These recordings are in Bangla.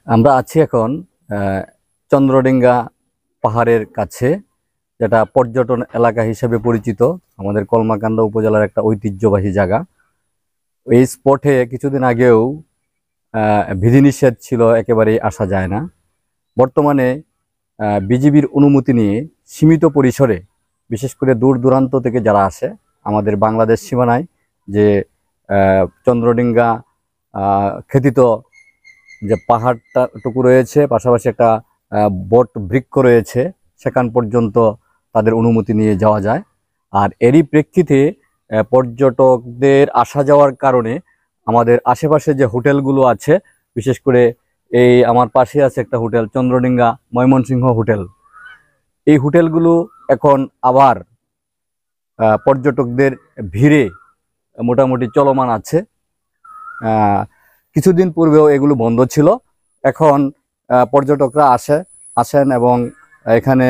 আমরা আছি এখন চন্দ্রডিঙ্গা পাহাড়ের কাছে, যেটা পর্যটন এলাকা হিসেবে পরিচিত। আমাদের কলমাকান্দা উপজেলার একটা ঐতিহ্যবাহী জায়গা। এই স্পটে কিছুদিন আগেও বিধিনিষেধ ছিল, একেবারেই আসা যায় না। বর্তমানে বিজিবির অনুমতি নিয়ে সীমিত পরিসরে, বিশেষ করে দূর দূরান্ত থেকে যারা আসে, আমাদের বাংলাদেশ সীমানায় যে চন্দ্রডিঙ্গা খ্যাতিত যে পাহাড়টুকু রয়েছে, পাশাপাশি একটা বট বৃক্ষ রয়েছে, সেখান পর্যন্ত তাদের অনুমতি নিয়ে যাওয়া যায়। আর এরই প্রেক্ষিতে পর্যটকদের আসা যাওয়ার কারণে আমাদের আশেপাশে যে হোটেলগুলো আছে, বিশেষ করে এই আমার পাশে আছে একটা হোটেল, চন্দ্রডিঙ্গা ময়মনসিংহ হোটেল। এই হোটেলগুলো এখন আবার পর্যটকদের ভিড়ে মোটামুটি চলমান আছে। কিছুদিন পূর্বেও এগুলো বন্ধ ছিল। এখন পর্যটকরা আসেন এবং এখানে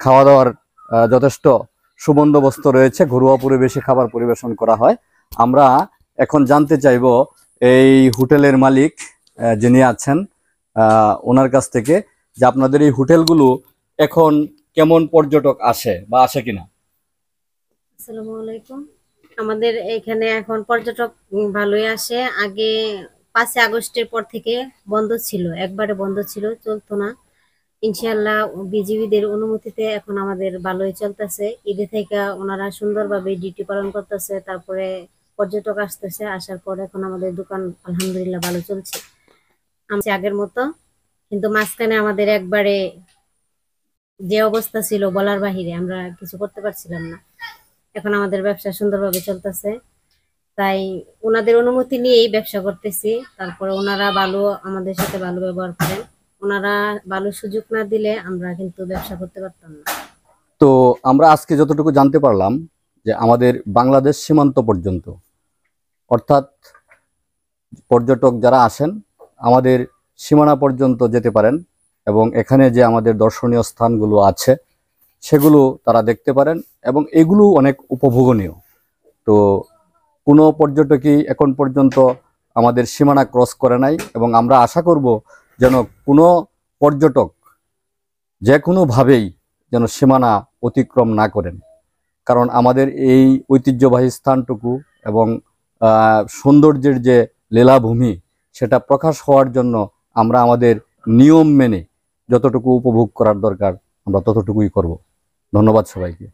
খাওয়া দাওয়ার যথেষ্ট সুবন্দোবস্ত রয়েছে। ঘরোয়া পরিবেশে খাবার পরিবেশন করা হয়। আমরা এখন জানতে চাইব এই হোটেলের মালিক যিনি আছেন ওনার কাছ থেকে, যে আপনাদের এই হোটেলগুলো এখন কেমন পর্যটক আসে বা আসে কিনা। আসসালামু আলাইকুম। আমাদের এখানে এখন পর্যটক ভালোই আসে। আগে 5 আগস্টের পর থেকে বন্ধ ছিল, একবারে বন্ধ ছিল, চলতো না। ইনশাআল্লাহ বিজিবিদের অনুমতিতে এখন আমাদের ভালোই চলতেছে। ঈদে থেকে ওনারা সুন্দরভাবে ডিউটি পালন করতেছে, তারপরে পর্যটক আসতেছে, আসার পর এখন আমাদের দোকান আলহামদুলিল্লাহ ভালো চলছে আগের মতো। কিন্তু মাঝখানে আমাদের একবারে যে অবস্থা ছিল বলার বাহিরে, আমরা কিছু করতে পারছিলাম না। এখন আমাদের ব্যবসা সুন্দরভাবে চলতেছে, তাই ওনাদের অনুমতি নিয়েই ব্যবসা করতেছি। তারপরে ওনারা ভালো, আমাদের সাথে ভালো ব্যবহার করেন। ওনারা ভালো সুযোগ না দিলে আমরা কিন্তু ব্যবসা করতে পারতাম না। তো আমরা আজকে যতটুকু জানতে পারলাম যে আমাদের বাংলাদেশ সীমান্ত পর্যন্ত, অর্থাৎ পর্যটক যারা আসেন আমাদের সীমানা পর্যন্ত যেতে পারেন এবং এখানে যে আমাদের দর্শনীয় স্থানগুলো আছে সেগুলো তারা দেখতে পারেন এবং এগুলো অনেক উপভোগনীয়। তো কোনো পর্যটকই এখন পর্যন্ত আমাদের সীমানা ক্রস করে নাই এবং আমরা আশা করব যেন কোনো পর্যটক যে কোনোভাবেই যেন সীমানা অতিক্রম না করেন। কারণ আমাদের এই ঐতিহ্যবাহী স্থানটুকু এবং সৌন্দর্যের যে লীলাভূমি, সেটা প্রকাশ হওয়ার জন্য আমরা আমাদের নিয়ম মেনে যতটুকু উপভোগ করার দরকার আমরা ততটুকুই করব। ধন্যবাদ সবাইকে।